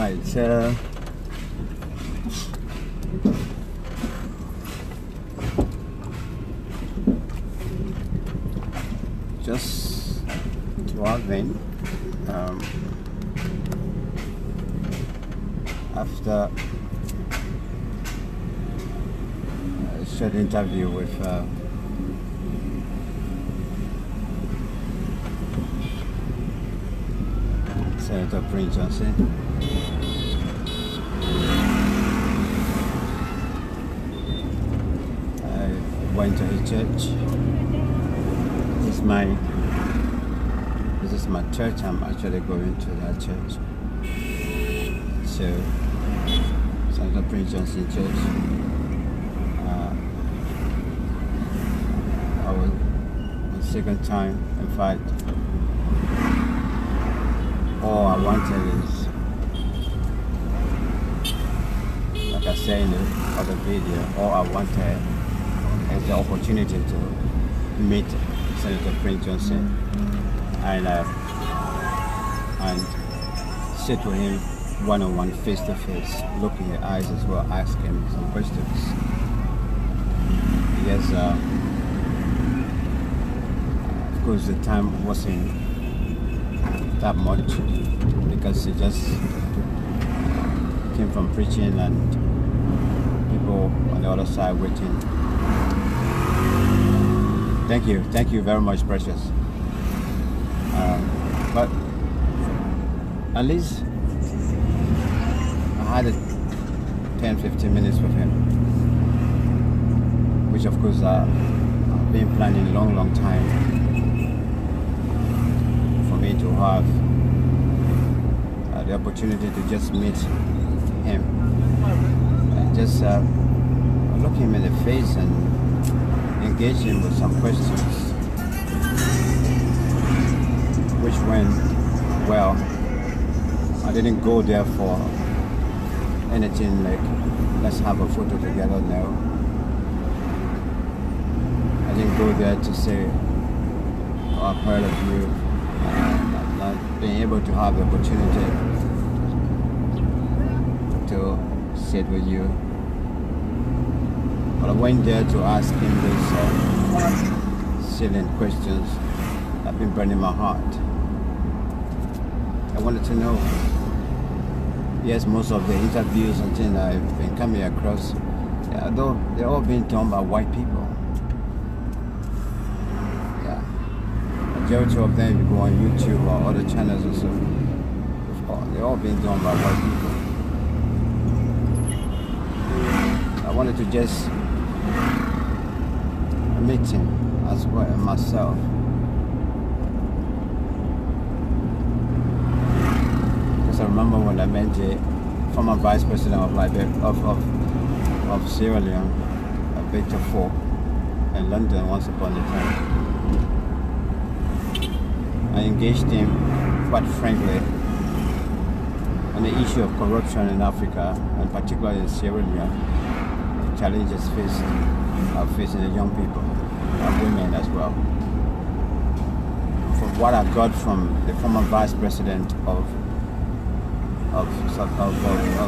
Right, just to our vein, after a short interview with Senator Prince Johnson, I went to his church. This is my church. I'm actually going to that church. So, Senator Prince Johnson Church. I was the second time. In fact, all I wanted is, like I said in the other video, all I wanted is the opportunity to meet Senator Prince Johnson and sit with him one-on-one, face-to-face, look in the eyes as well, ask him some questions. Yes, of course the time wasn't that much because he just came from preaching and people on the other side waiting. Thank you very much, Precious. But at least I had 10-15 minutes with him, which of course I've been planning a long time for me to have the opportunity to just meet him and just look him in the face and engage him with some questions, which went well. I didn't go there for anything like, let's have a photo together, no. I didn't go there to say, oh, I'm proud of you. Not being able to have the opportunity to sit with you. But I went there to ask him these salient questions that have been burning my heart. I wanted to know, yes, most of the interviews and things I've been coming across, though they're all being done by white people. Yeah, majority of them, you go on YouTube or other channels or so, they're all being done by white people. I wanted to just meet him as well myself. Because I remember when I met the former Vice President of Sierra Leone, Victor Ford, in London once upon a time. I engaged him quite frankly on the issue of corruption in Africa, and particularly in Sierra Leone, the challenges facing the young people and women as well. From what I got from the former Vice President of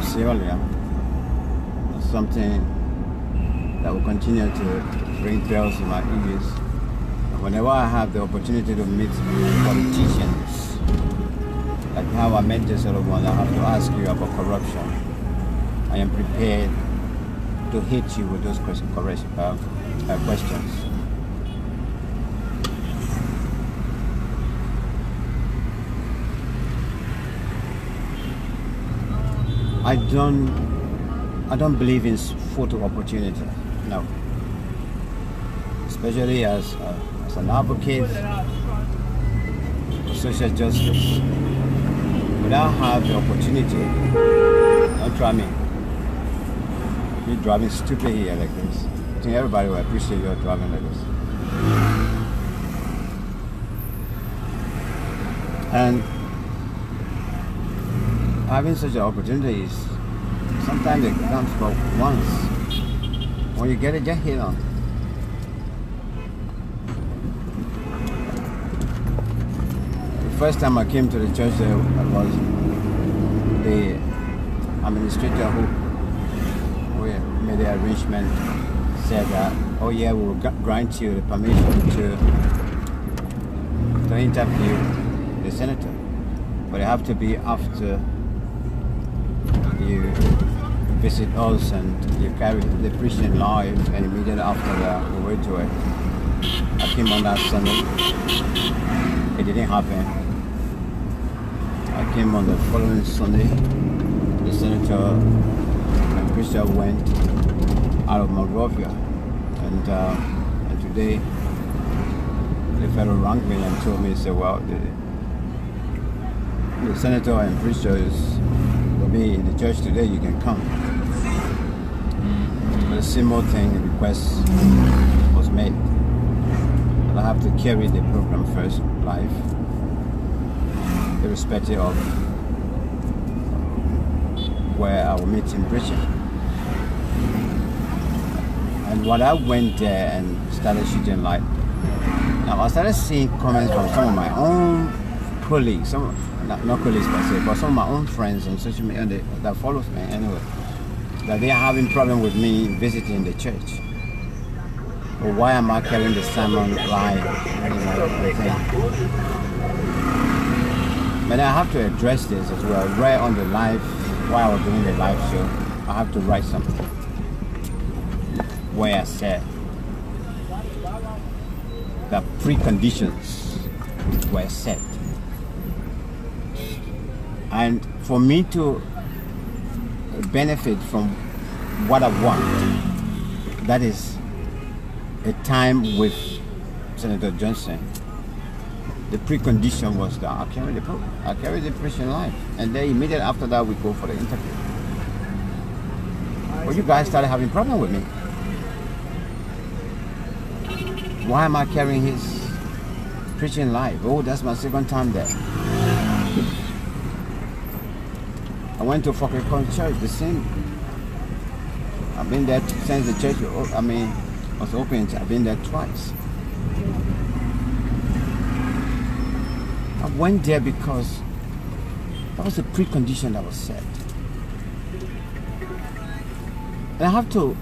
Sierra Leone, something that will continue to ring bells in my ears. Whenever I have the opportunity to meet politicians, like how I met this other one, I have to ask you about corruption. I am prepared to hit you with those questions. I don't believe in photo opportunity, no. Especially as an advocate for social justice. Without have the opportunity, don't try me. You're driving stupid here like this. I think everybody will appreciate your driving like this. And having such opportunities, sometimes it comes for once. When you get it, just hit on. The first time I came to the church, there was administrator who made the arrangement said that, oh yeah, we will grant you the permission to interview the senator, but it have to be after you visit us and you carry the preaching live, and immediately after that we went to it. I came on that Sunday. It didn't happen. I came on the following Sunday. The senator and preacher went out of Monrovia, and today the fellow rang me and told me, say, well, the senator and preacher will be in the church today, you can come. But a similar thing, the request was made. But I have to carry the program first live, irrespective of where I will meet him preaching. And when I went there and started shooting light, now I started seeing comments from some of my own colleagues, not colleagues per se, but some of my own friends on social media that follows me anyway, that they are having problem with me visiting the church. Or why am I carrying the sermon live? But I have to address this as well. Right on the live, while I was doing the live show, I have to write something where I said that preconditions were set. And for me to benefit from what I want, that is a time with Senator Johnson, the precondition was that I carry the program, I carry the preaching live, and then immediately after that we go for the interview. Well, you guys started having problem with me. Why am I carrying his preaching live? Oh, that's my second time there. I went to Kpakio Church, the same. I've been there since the church was opened. I've been there twice. I went there because that was a precondition that was set. And I have to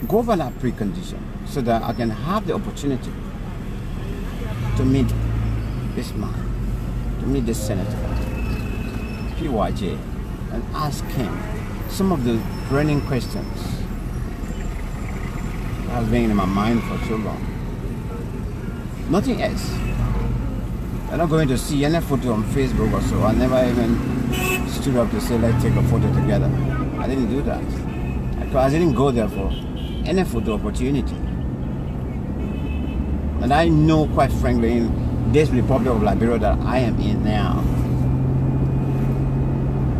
go over that precondition so that I can have the opportunity to meet this man, to meet this senator, PYJ, and ask him some of the burning questions that has been in my mind for so long. Nothing else. I'm not going to see any photo on Facebook or so. I never even stood up to say, let's take a photo together. I didn't do that. I didn't go there for any photo opportunity. And I know, quite frankly, in this Republic of Liberia that I am in now,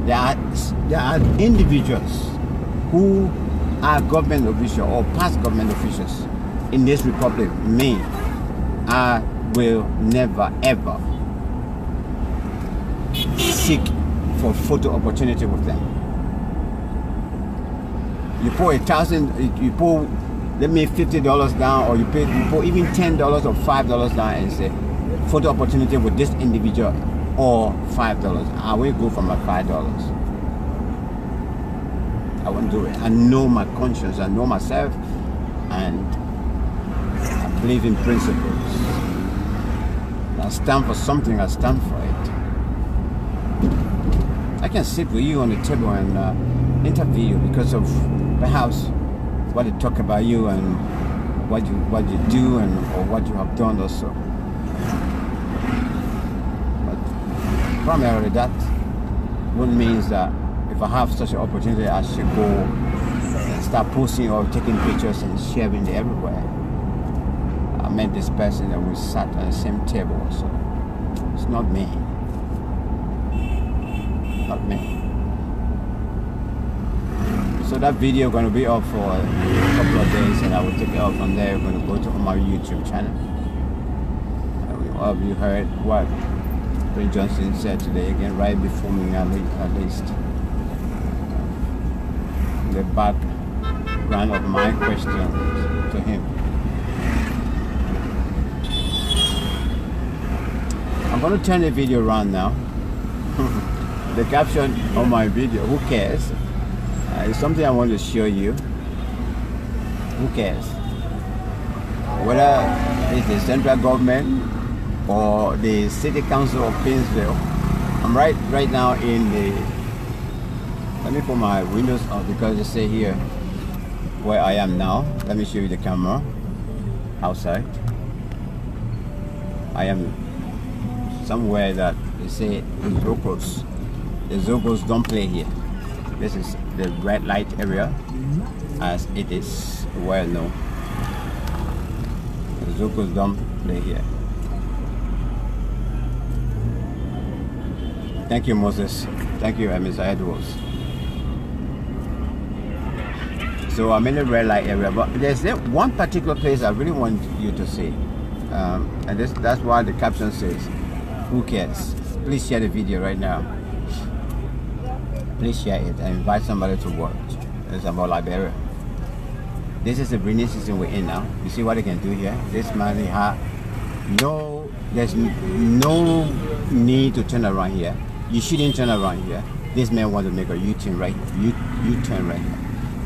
there are individuals who are government officials or past government officials in this republic. Me, I will never ever seek for photo opportunity with them. You pour $1,000, you pour, let me $50 down, or you pour even $10 or $5 down and say photo opportunity with this individual, or $5. I will go for my $5. I won't do it. I know my conscience, I know myself, and I believe in principles. I stand for something, I stand for it. I can sit with you on the table and interview you because of perhaps what they talk about you and what you do and or what you have done also. But primarily that wouldn't mean that if I have such an opportunity, I should go and start posting or taking pictures and sharing it everywhere. I met this person and we sat at the same table also. It's not me. Not me. So that video going to be up for a couple of days, and I will take it out from there. We're going to go to my YouTube channel. All of you heard what President Johnson said today again, right before me at least. The background of my questions to him. I'm going to turn the video around now. The caption on my video, who cares? It's something I want to show you. Who cares? Whether it's the central government or the city council of Painesville. I'm right now in the, let me put my windows up because they say here where I am now. Let me show you the camera outside. I am somewhere that they say the Zocos. The Zocos don't play here. This is the red light area, as it is well known. The Zocos don't play here. Thank you, Moses. Thank you, Mr. Edwards. So I'm in the red light area, but there's one particular place I really want you to see. And that's why the caption says, who cares? Please share the video right now. Please share it and invite somebody to watch. It's about Liberia. This is the breeding season we're in now. You see what they can do here? This man, there's no need to turn around here. You shouldn't turn around here. This man wants to make a U-turn right here.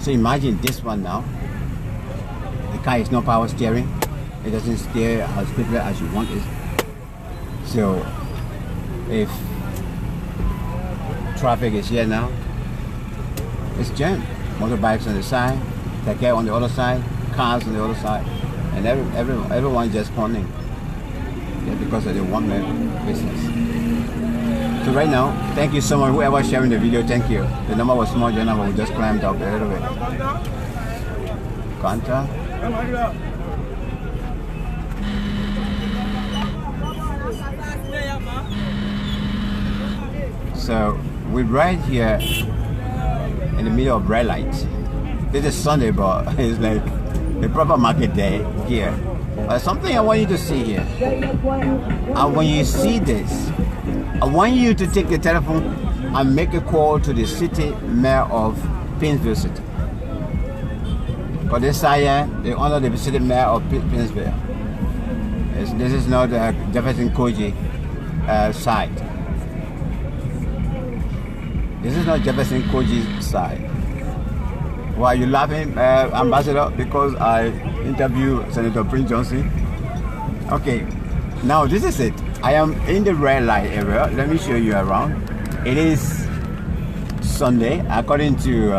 So imagine this one now. The car is no power steering. It doesn't steer as quickly as you want it. So if traffic is here now, it's jammed. Motorbikes on the side, taxi on the other side, cars on the other side, and everyone just pawning. Yeah, because of the one-man business. So right now, thank you so much. Whoever sharing the video, thank you. The number was small, the number we just climbed up a little bit. Contact. So we're right here in the middle of red light. This is Sunday, but it's like the proper market day here. Something I want you to see here. And when you see this, I want you to take the telephone and make a call to the city mayor of Painesville City. Because this side, they honor the city mayor of Painesville. This is not Jefferson Koji side. This is not Jefferson Koji's side. Why are you laughing, Ambassador? Because I interviewed Senator Prince Johnson. Okay, now this is it. I am in the red light area. Let me show you around. It is Sunday, according to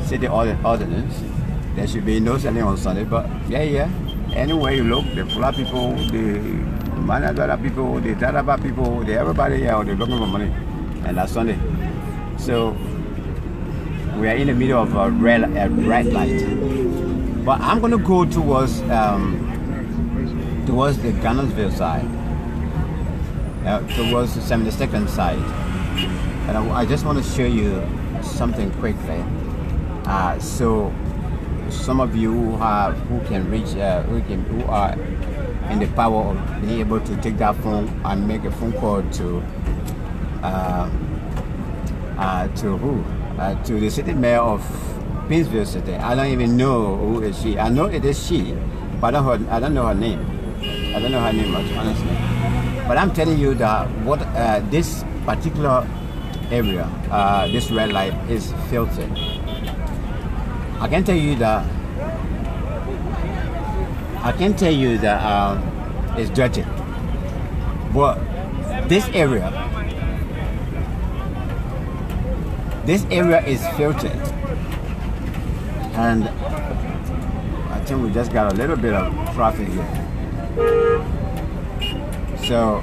city ordinance. There should be no selling on Sunday, but yeah. Anywhere you look, the Fula people, the Managara people, the Taraba people, everybody here, they're looking for money, and that's Sunday. So we are in the middle of a red light, but I'm gonna go towards the Garnersville side, towards the 72nd side, and I just want to show you something quickly. So some of you who are in the power of being able to take that phone and make a phone call to the city mayor of Painesville City. I don't even know who is she. I know it is she, but I don't know her name. I don't know her name much, honestly. But I'm telling you that what this particular area, this red light is filtered. I can tell you that it's dirty. But this area is filtered, and I think we just got a little bit of traffic here. So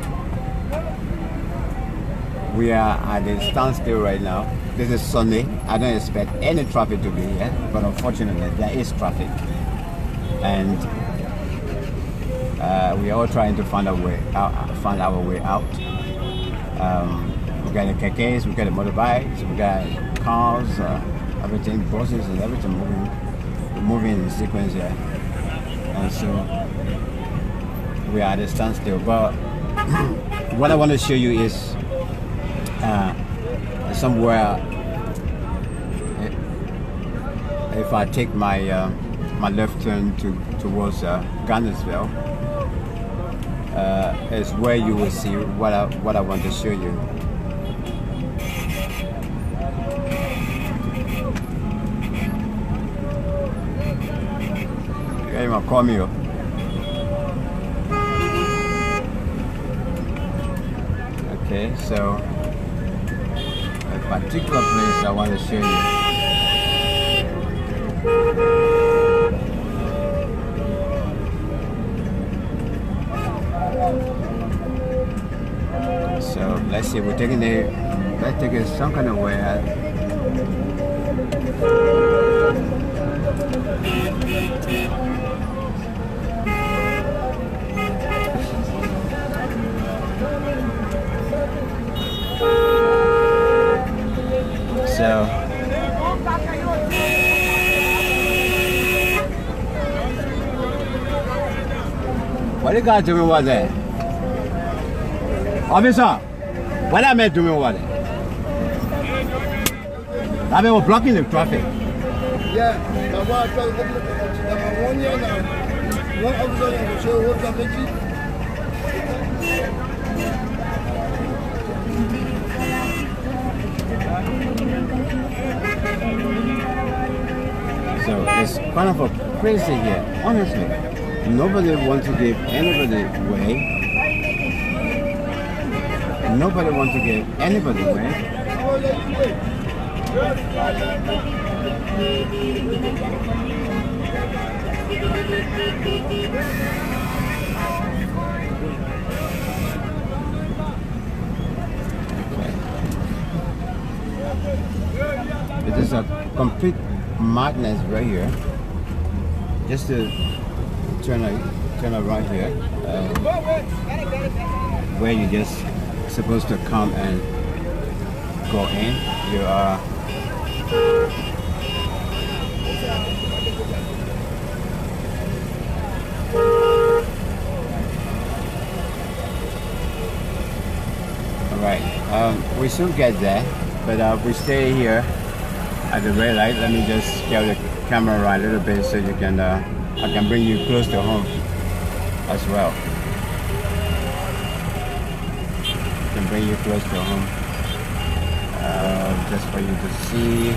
we are at a standstill right now. This is Sunday. I don't expect any traffic to be here, but unfortunately there is traffic, and we are all trying to find our way out. We got the KKs, we got the motorbikes, we got cars, everything, buses and everything moving in sequence here. And so we are at a standstill. But what I want to show you is somewhere. If I take my my left turn towards Garnersville, is where you will see what I want to show you. K.Mixer. Okay, so a particular place I want to show you. So let's see, let's take it some kind of way. So what you got doing over there? Officer, what am I doing over there? I mean, we're blocking the traffic. Yeah, that's why I try to open the 1 year now. One officer will show what's up with you. So it's kind of a crazy here, honestly. Nobody wants to give anybody way. Nobody wants to give anybody way. It is a complete madness right here. Just to turn right here, where you just supposed to come and go in. You are alright. We soon get there, but we stay here at the red light. Let me just get the camera around a little bit so you can I can bring you close to home as well. I can bring you close to home, just for you to see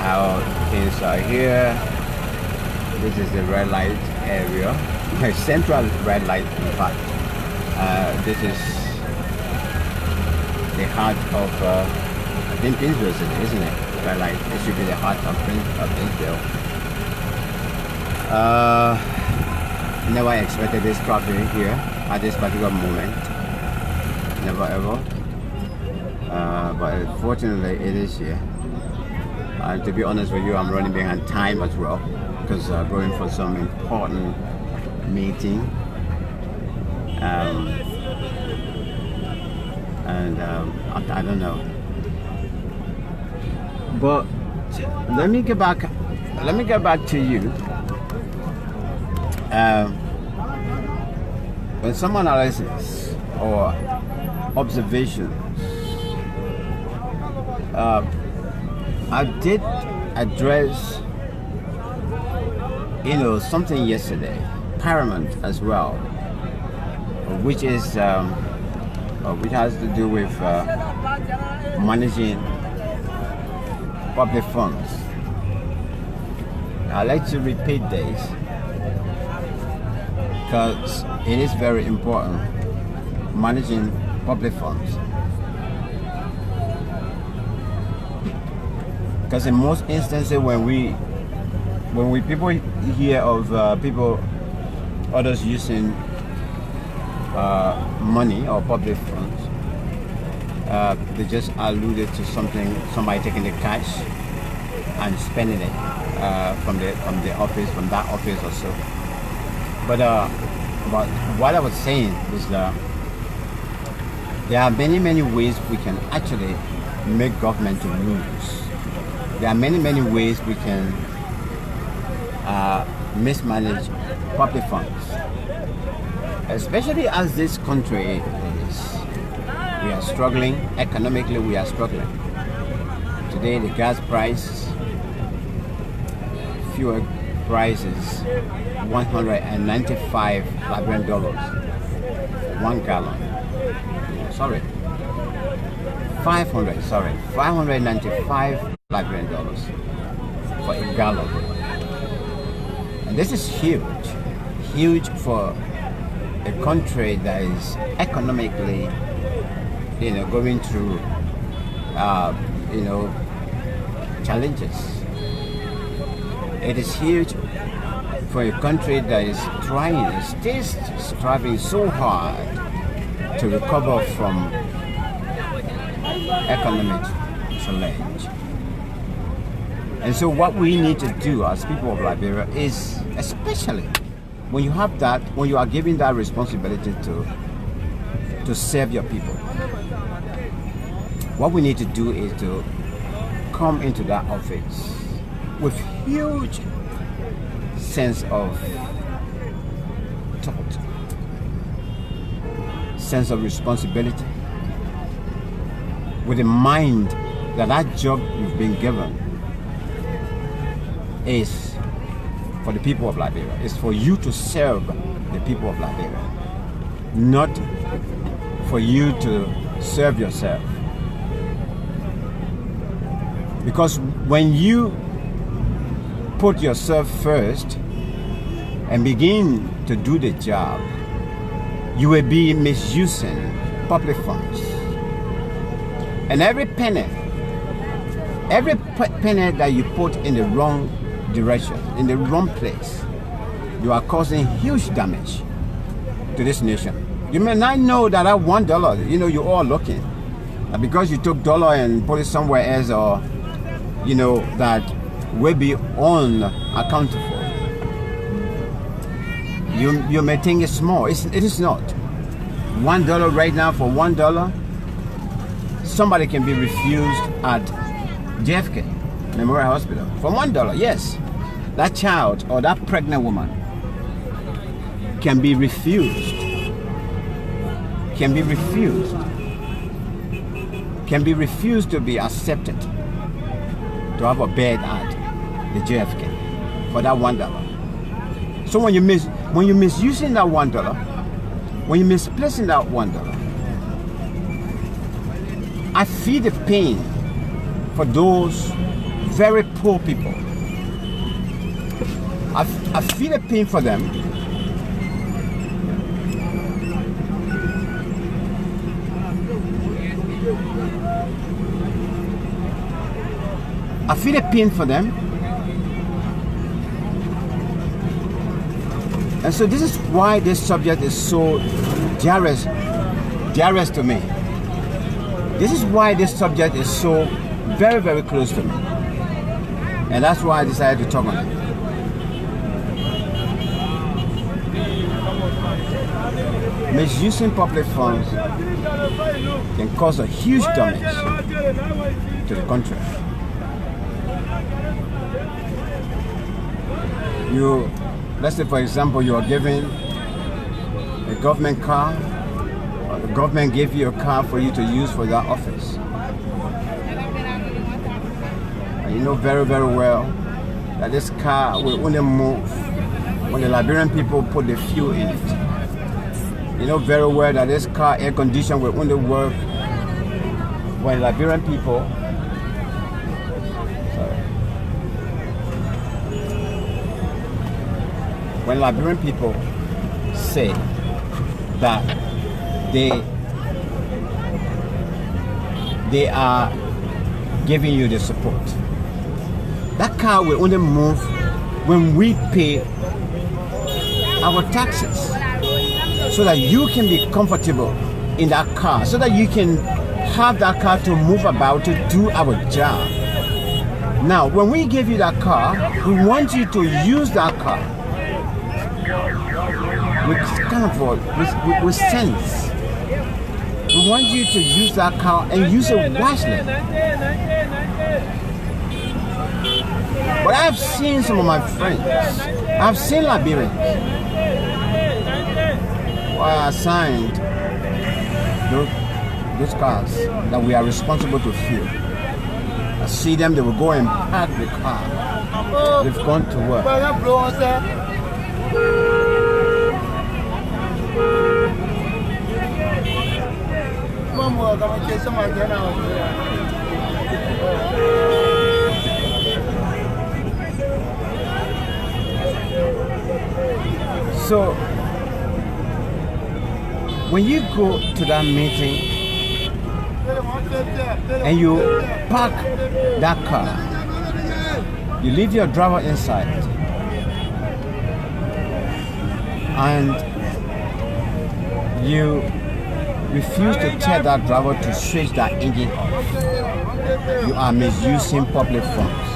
how things are here. This is the red light area, the central red light in fact. This is the heart of I think Pinsville City, isn't it? Red light. It should be the heart of Pinsville. Never expected this traffic here at this particular moment. Never ever. But fortunately it is here. And to be honest with you, I'm running behind time as well because I'm going for some important meeting. I don't know. But let me get back to you. When some analysis or observations, I did address, something yesterday, paramount as well, which is which has to do with managing public funds. I like to repeat this because it is very important, managing public funds. Because in most instances, when people hear of others using money or public funds, they just alluded to somebody taking the cash and spending it from that office or so. But what I was saying is that there are many ways we can actually make government to lose. There are many ways we can mismanage public funds, especially as this country is. We are struggling economically. We are struggling today. The gas price, fuel prices, $195 1 gallon. Sorry, 595 $595 for a gallon. And this is huge for a country that is economically, going through, challenges. It is huge for a country that is striving so hard to recover from economic challenge. And so what we need to do as people of Liberia is, especially when you have that, when you are given that responsibility to serve your people, what we need to do is to come into that office with huge sense of thought, sense of responsibility, with a mind that that job you've been given is for the people of Liberia. It's for you to serve the people of Liberia, not for you to serve yourself. Because when you put yourself first and begin to do the job, you will be misusing public funds. And every penny that you put in the wrong direction, in the wrong place, you are causing huge damage to this nation. You may not know that at $1, you're all looking. And because you took dollar and put it somewhere else, or that will be unaccountable. You may think it's small. It is not. $1 right now, for $1, somebody can be refused at JFK Memorial Hospital for $1. Yes, that child or that pregnant woman can be refused. Can be refused to be accepted to have a bed at the JFK for that $1. So when you're misusing that $1, when you're misplacing that $1, I feel the pain for those very poor people. I feel the pain for them. I feel the pain for them. And so this is why this subject is so dearest to me. This is why this subject is so very, very close to me. And that's why I decided to talk on it. Misusing public funds can cause a huge damage to the country. Let's say, for example, you are given a government car, or the government gave you a car for you to use for that office. And you know very, very well that this car will only move when the Liberian people put the fuel in it. You know very well that this car air condition will only work when Liberian people when Liberian people say that they are giving you the support. That car will only move when we pay our taxes, so that you can be comfortable in that car, so that you can have that car to move about to do our job. Now, when we give you that car, we want you to use that car with sense. We want you to use that car and use it wisely. But I've seen some of my friends, I've seen Liberians who are assigned those cars that we are responsible to fuel. I see them, they will go and park the car. They've gone to work. So when you go to that meeting and you park that car, you leave your driver inside, and you refuse to tell that driver to switch that engine off, you are misusing public funds.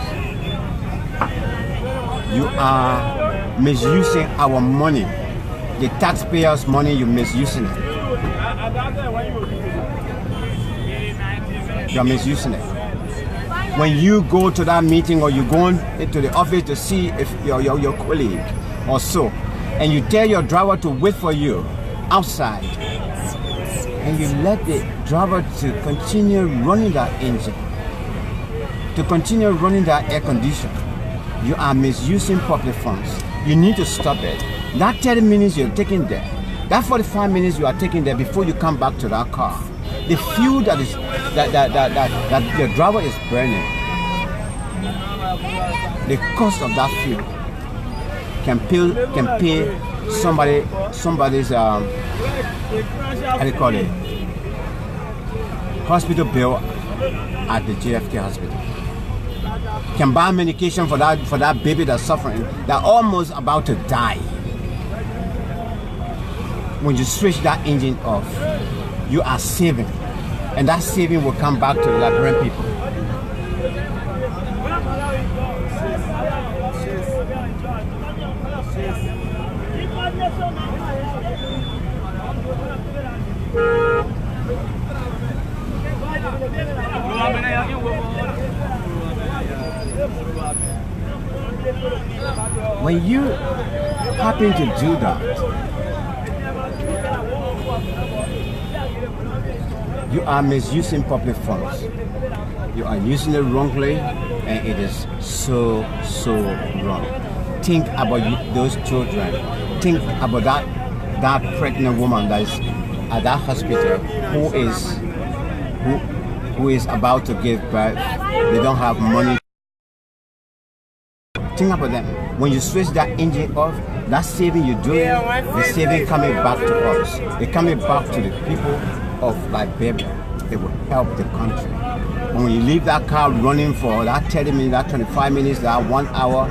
You are misusing our money, the taxpayers' money. You're misusing it. You're misusing it. When you go to that meeting or you go into the office to see if your colleague or so, and you tell your driver to wait for you outside, and you let the driver to continue running that engine, to continue running that air conditioner, you are misusing public funds. You need to stop it. That 30 minutes you're taking there, that 45 minutes you are taking there before you come back to that car, the fuel that your driver is burning, the cost of that fuel can pay somebody's how do you call it, hospital bill at the JFK hospital. Can buy medication for that baby that's suffering, that almost about to die. When you switch that engine off, you are saving, and that saving will come back to the Liberian people. When you happen to do that, you are misusing public funds. You are using it wrongly, and it is so wrong. Think about those children. Think about that pregnant woman that is at that hospital who is about to give birth. They don't have money. Think about them. When you switch that engine off, that saving you're doing, the saving coming back to us. It's coming back to the people of Liberia. It will help the country. And when you leave that car running for that 30 minutes, that 25 minutes, that 1 hour,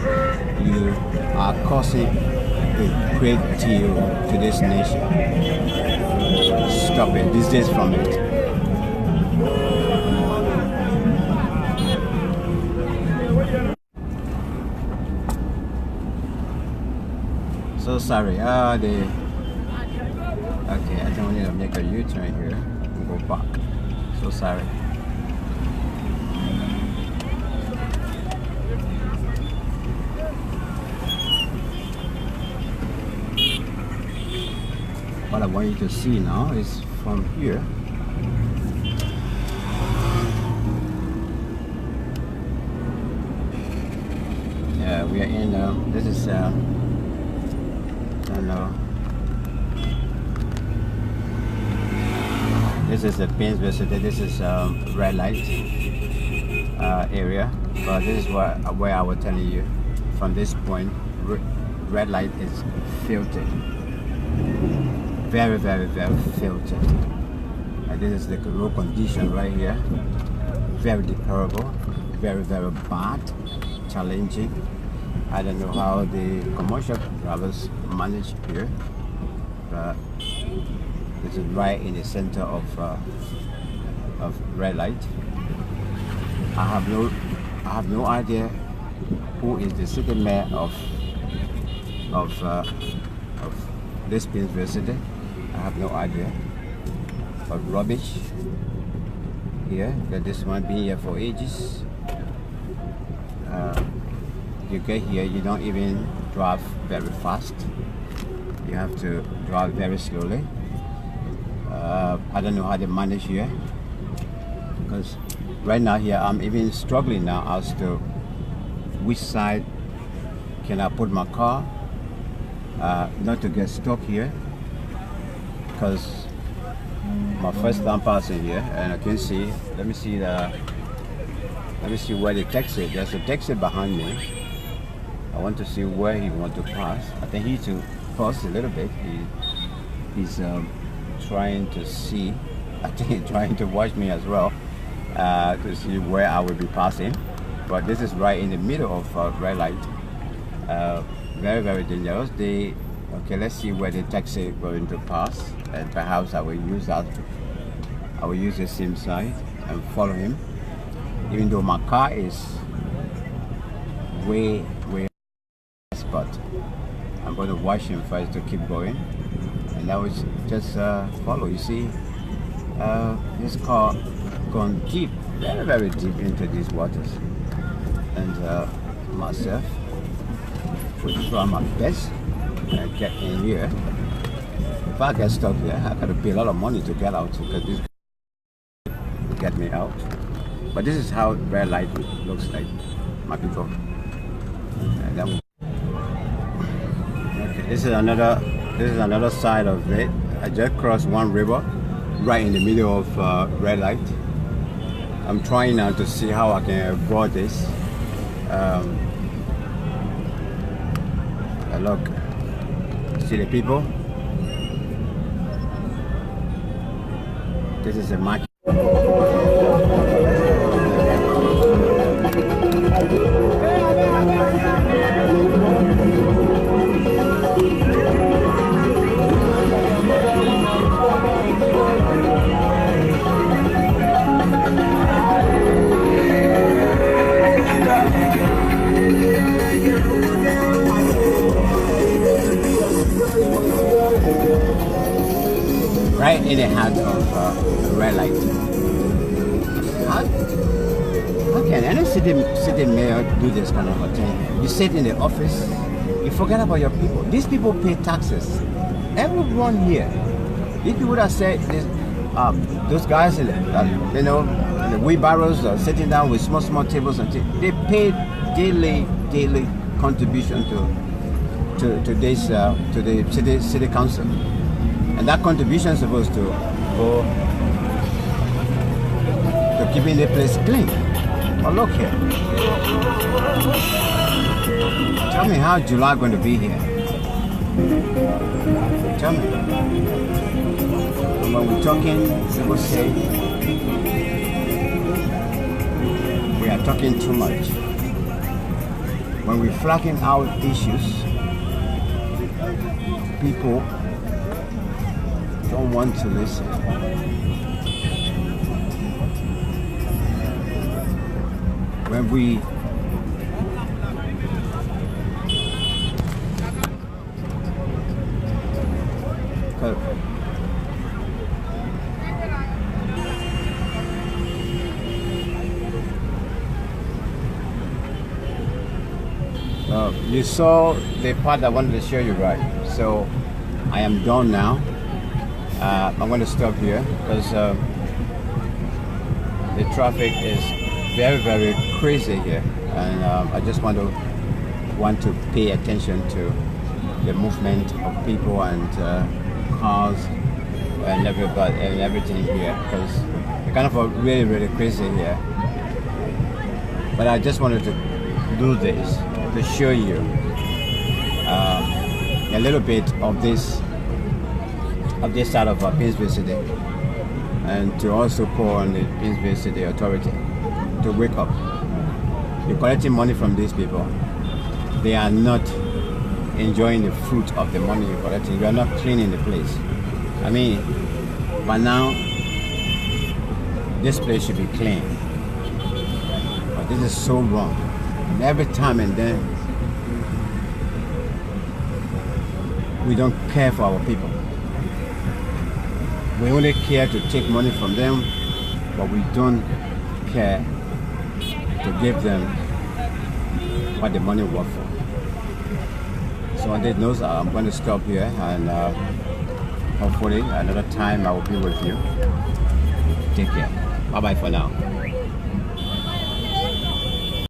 you are causing a great deal to this nation. Stop it. Distance from it. So sorry. Okay, I think we need to make a U-turn here and go back. So sorry. What I want you to see now is from here. Yeah, we are in. This is. I don't know. This is the Pins Visitor. This is red light area. But this is where I was telling you. From this point, red light is filtered. Very filtered. And this is the road condition right here. Very deplorable. Very bad. Challenging. I don't know how the commercial drivers manage here, but this is right in the center of red light. I have no idea who is the city mayor of this Pins Visitor. I have no idea. But rubbish here. That this one been here for ages. You get here, you don't even drive very fast. You have to drive very slowly. I don't know how they manage here, because right now here I'm even struggling now as to which side can I put my car not to get stuck here, because my first time passing here, and I can see, let me see where the taxi. There's a taxi behind me. I want to see where he wants to pass. I think paused a little bit. He's trying to see, I think trying to watch me as well, to see where I will be passing. But this is right in the middle of red light. Very, very dangerous. Okay, let's see where the taxi is going to pass, and perhaps I will use that. I will use the same side and follow him, even though my car is way spot. I'm going to watch him first to keep going, and I will just follow. You see, this car gone deep, very, very deep into these waters, and myself will try my best and get in here. If I get stuck here, I gotta pay a lot of money to get out, because this will get me out. But this is how red light looks like, my people. Okay, this is another side of it. I just crossed one river right in the middle of red light. I'm trying now to see how I can avoid this. Look, see the people? This is a market. Right in the heart of red light. How can any city mayor do this kind of a thing? You sit in the office, you forget about your people. These people pay taxes. Everyone here. These people that say this, those guys in the wheelbarrows sitting down with small tables and they pay daily contribution to the city council. And that contribution is supposed to go to keeping the place clean. But look here. Tell me how July going to be here. Tell me. And when we're talking, people say we are talking too much. When we're flagging out issues, people don't want to listen. When we you saw the part I wanted to show you, right? So I am done now. I'm going to stop here because the traffic is very, very crazy here, and I just want to pay attention to the movement of people and cars and everybody and everything here, because it's kind of really, really crazy here. But I just wanted to do this to show you a little bit of this side of Painesville City, and to also call on the Painesville City Authority to wake up. You're collecting money from these people. They are not enjoying the fruit of the money you're collecting. You are not cleaning the place. I mean, by now, this place should be clean. But this is so wrong. And every time and then, we don't care for our people. We only care to take money from them, but we don't care to give them what the money worth for. So on that note, I'm going to stop here, and hopefully another time I will be with you. Take care. Bye bye for now.